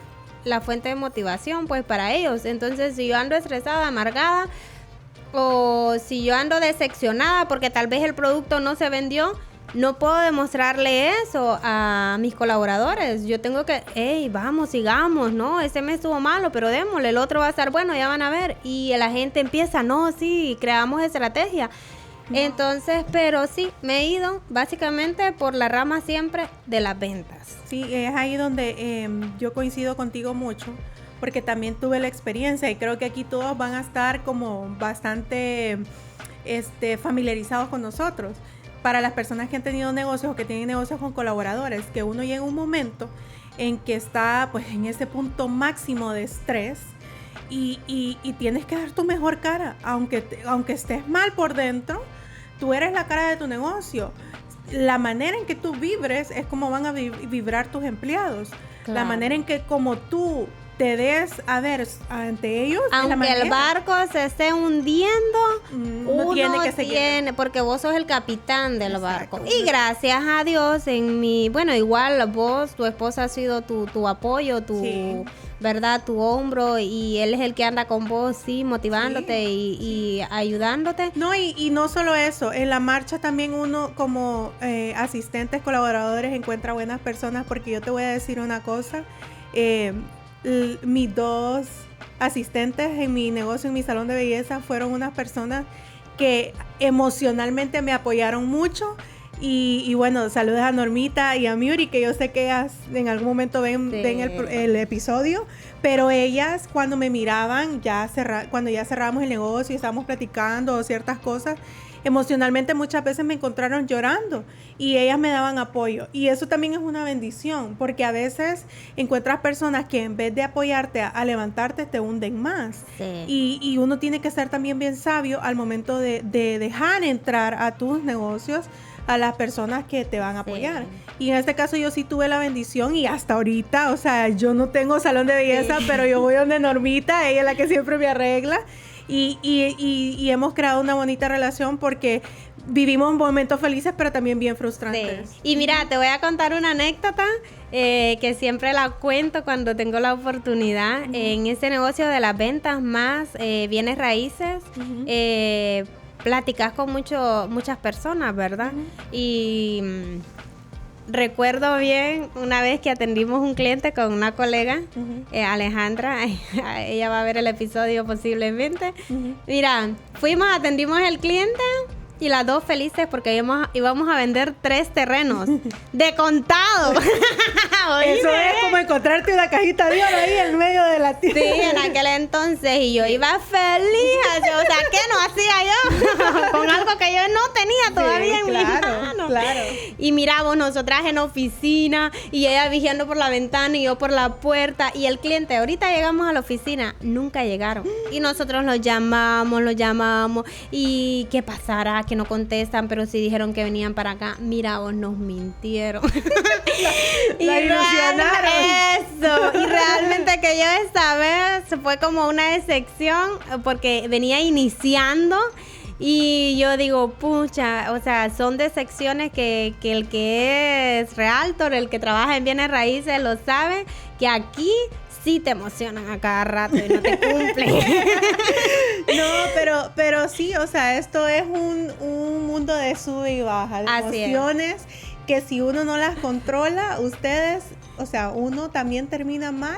la fuente de motivación pues para ellos. Entonces, si yo ando estresada, amargada, o si yo ando decepcionada porque tal vez el producto no se vendió, no puedo demostrarle eso a mis colaboradores. Yo tengo que, hey, vamos, sigamos, ¿no? Ese mes estuvo malo, pero démosle, el otro va a estar bueno, ya van a ver. Y la gente empieza, no, sí, creamos estrategia. No. Entonces, pero sí, me he ido básicamente por la rama siempre de las ventas.
Sí, es ahí donde yo coincido contigo mucho, porque también tuve la experiencia y creo que aquí todos van a estar como bastante familiarizados con nosotros. Para las personas que han tenido negocios o que tienen negocios con colaboradores, que uno llega a un momento en que está pues en ese punto máximo de estrés y tienes que dar tu mejor cara, aunque estés mal por dentro, tú eres la cara de tu negocio. La manera en que tú vibres es como van a vibrar tus empleados. Claro. La manera en que como tú te des a ver ante ellos.
Aunque el barco se esté hundiendo, uno tiene que seguir. Porque vos sos el capitán del barco. Y gracias a Dios, igual vos, tu esposa ha sido tu apoyo, sí, ¿verdad? Tu hombro, y él es el que anda con vos, sí, motivándote, sí, y ayudándote.
No, y no solo eso, en la marcha también uno como asistentes, colaboradores, encuentra buenas personas, porque yo te voy a decir una cosa, mis dos asistentes en mi negocio, en mi salón de belleza, fueron unas personas que emocionalmente me apoyaron mucho. Y bueno, saludos a Normita y a Miuri, que yo sé que ellas en algún momento ven el episodio, pero ellas cuando me miraban, cuando ya cerramos el negocio y estábamos platicando ciertas cosas, emocionalmente muchas veces me encontraron llorando y ellas me daban apoyo, y eso también es una bendición, porque a veces encuentras personas que en vez de apoyarte a levantarte, te hunden más. Sí. Y uno tiene que ser también bien sabio al momento de dejar entrar a tus negocios a las personas que te van a apoyar. Sí. Y en este caso yo sí tuve la bendición, y hasta ahorita, o sea, yo no tengo salón de belleza, sí, pero yo voy donde Normita, ella es la que siempre me arregla. Y hemos creado una bonita relación porque vivimos momentos felices, pero también bien frustrantes.
Sí. Y mira, te voy a contar una anécdota que siempre la cuento cuando tengo la oportunidad. Uh-huh. En ese negocio de las ventas más bienes raíces, uh-huh, platicas con muchas personas, ¿verdad? Uh-huh. Y recuerdo bien una vez que atendimos un cliente con una colega, uh-huh, Alejandra, ella va a ver el episodio posiblemente. Uh-huh. Mira, atendimos al cliente y las dos felices porque íbamos a vender 3 terrenos de contado.
Eso es como encontrarte una cajita de oro ahí en medio de la tienda.
Sí, en aquel entonces, y yo iba feliz, o sea, ¿qué no hacía yo? Con algo que yo no tenía todavía, sí, en mis manos. Claro. Y miramos nosotras en oficina, y ella vigiando por la ventana y yo por la puerta, y el cliente, ahorita llegamos a la oficina, nunca llegaron. Y nosotros los llamamos, y ¿qué pasará? Que no contestan, pero sí dijeron que venían para acá. Mira, vos, nos mintieron.
La ilusionaron.
Eso. Y realmente que yo esta vez fue como una decepción porque venía iniciando. Y yo digo, pucha, o sea, son decepciones que el que es realtor, el que trabaja en bienes raíces, lo sabe, que aquí sí te emocionan a cada rato y no te cumplen.
No, pero sí, o sea, esto es un mundo de sube y baja, de emociones que si uno no las controla, uno también termina mal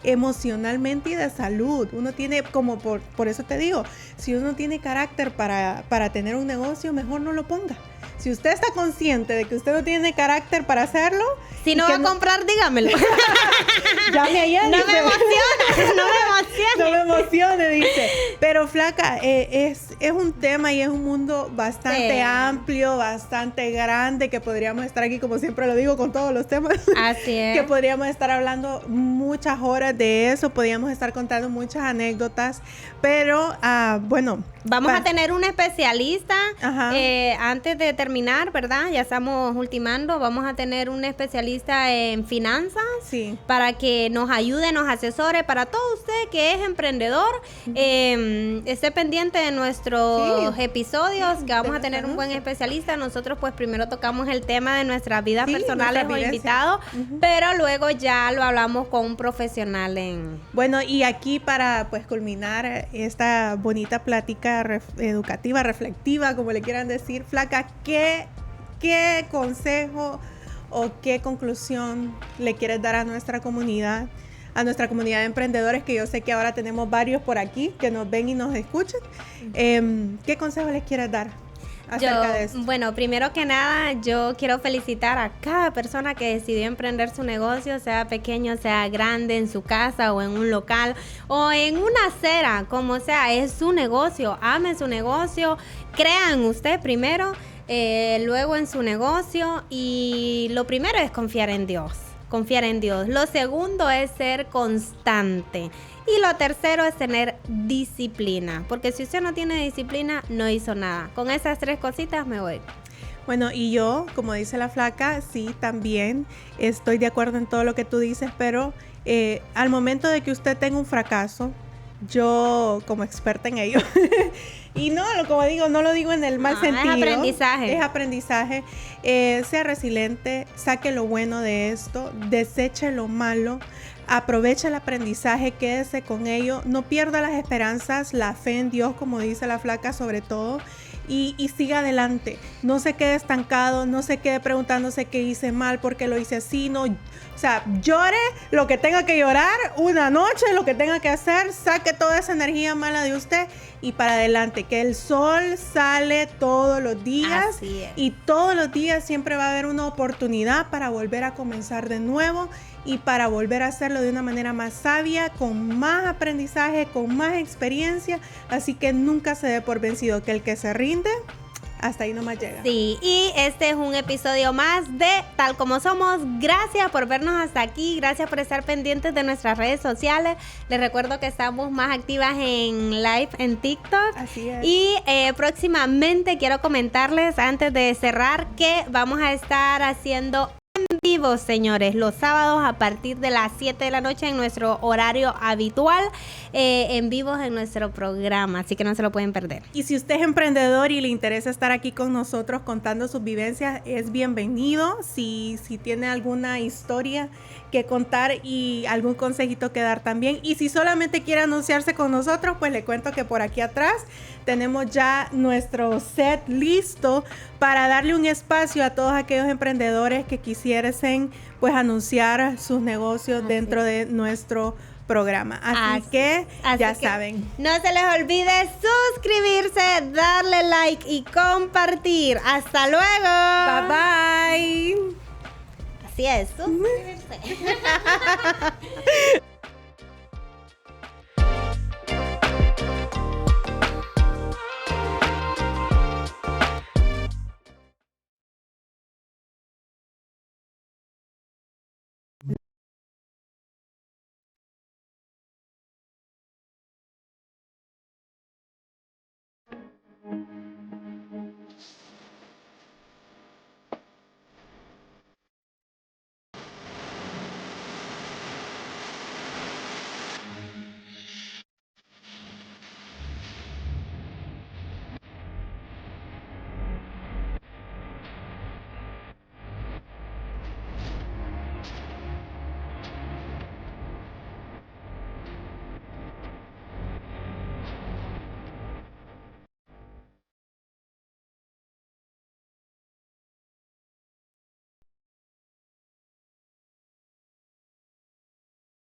emocionalmente y de salud. Uno tiene como, por eso te digo, si uno tiene carácter para tener un negocio, mejor no lo ponga. Si usted está consciente de que usted no tiene carácter para hacerlo,
si no va a comprar, dígamelo.
Llame allá.
No me emocione.
No me emocione, dice. Pero flaca, es un tema y es un mundo bastante amplio, bastante grande, que podríamos estar aquí, como siempre lo digo, con todos los temas. Así es. Que podríamos estar hablando muchas horas de eso, podríamos estar contando muchas anécdotas, pero bueno.
Vamos a tener un especialista antes de terminar terminar, ¿verdad? Ya estamos ultimando. Vamos a tener un especialista en finanzas para que nos ayude, nos asesore. Para todo usted que es emprendedor, esté pendiente de nuestros episodios, que vamos a tener un buen especialista. Nosotros pues primero tocamos el tema de nuestras vidas personales o invitados, pero luego ya lo hablamos con un profesional en...
Bueno, y aquí para pues culminar esta bonita plática educativa, reflectiva, como le quieran decir, Flaca, ¿qué consejo o qué conclusión le quieres dar a nuestra comunidad de emprendedores, que yo sé que ahora tenemos varios por aquí que nos ven y nos escuchan? ¿Qué consejo les quieres dar acerca de esto?
Bueno, primero que nada, yo quiero felicitar a cada persona que decidió emprender su negocio, sea pequeño, sea grande, en su casa o en un local o en una acera, como sea, es su negocio. Ame su negocio, crea en usted primero, luego en su negocio, y lo primero es confiar en Dios. Lo segundo es ser constante. Y lo tercero es tener disciplina, porque si usted no tiene disciplina, no hizo nada. Con esas 3 cositas me voy.
Bueno, y yo, como dice la Flaca, sí, también estoy de acuerdo en todo lo que tú dices, pero al momento de que usted tenga un fracaso, yo como experta en ello, y no, como digo, no lo digo en el mal sentido. Es aprendizaje. Sea resiliente, saque lo bueno de esto, deseche lo malo, aproveche el aprendizaje, quédese con ello, no pierda las esperanzas, la fe en Dios, como dice la Flaca, sobre todo, y siga adelante. No se quede estancado, no se quede preguntándose qué hice mal, por qué lo hice así. No, o sea, llore lo que tenga que llorar, una noche, lo que tenga que hacer, saque toda esa energía mala de usted y para adelante, que el sol sale todos los días.
Así es.
Y todos los días siempre va a haber una oportunidad para volver a comenzar de nuevo y para volver a hacerlo de una manera más sabia, con más aprendizaje, con más experiencia. Así que nunca se dé por vencido, que el que se rinde, hasta ahí nomás llega.
Sí, y este es un episodio más de Tal Como Somos. Gracias por vernos hasta aquí, gracias por estar pendientes de nuestras redes sociales. Les recuerdo que estamos más activas en live en TikTok.
Así es.
Y próximamente quiero comentarles, antes de cerrar, que vamos a estar haciendo en vivo, señores, los sábados a partir de las 7 de la noche en nuestro horario habitual, en vivos en nuestro programa, así que no se lo pueden perder.
Y si usted es emprendedor y le interesa estar aquí con nosotros contando sus vivencias, es bienvenido. Si tiene alguna historia que contar y algún consejito que dar también. Y si solamente quiere anunciarse con nosotros, pues le cuento que por aquí atrás tenemos ya nuestro set listo para darle un espacio a todos aquellos emprendedores que quisiesen pues anunciar sus negocios dentro de nuestro programa. Así que ya saben.
No se les olvide suscribirse, darle like y compartir. ¡Hasta luego!
Bye bye.
Así es, suscribirse.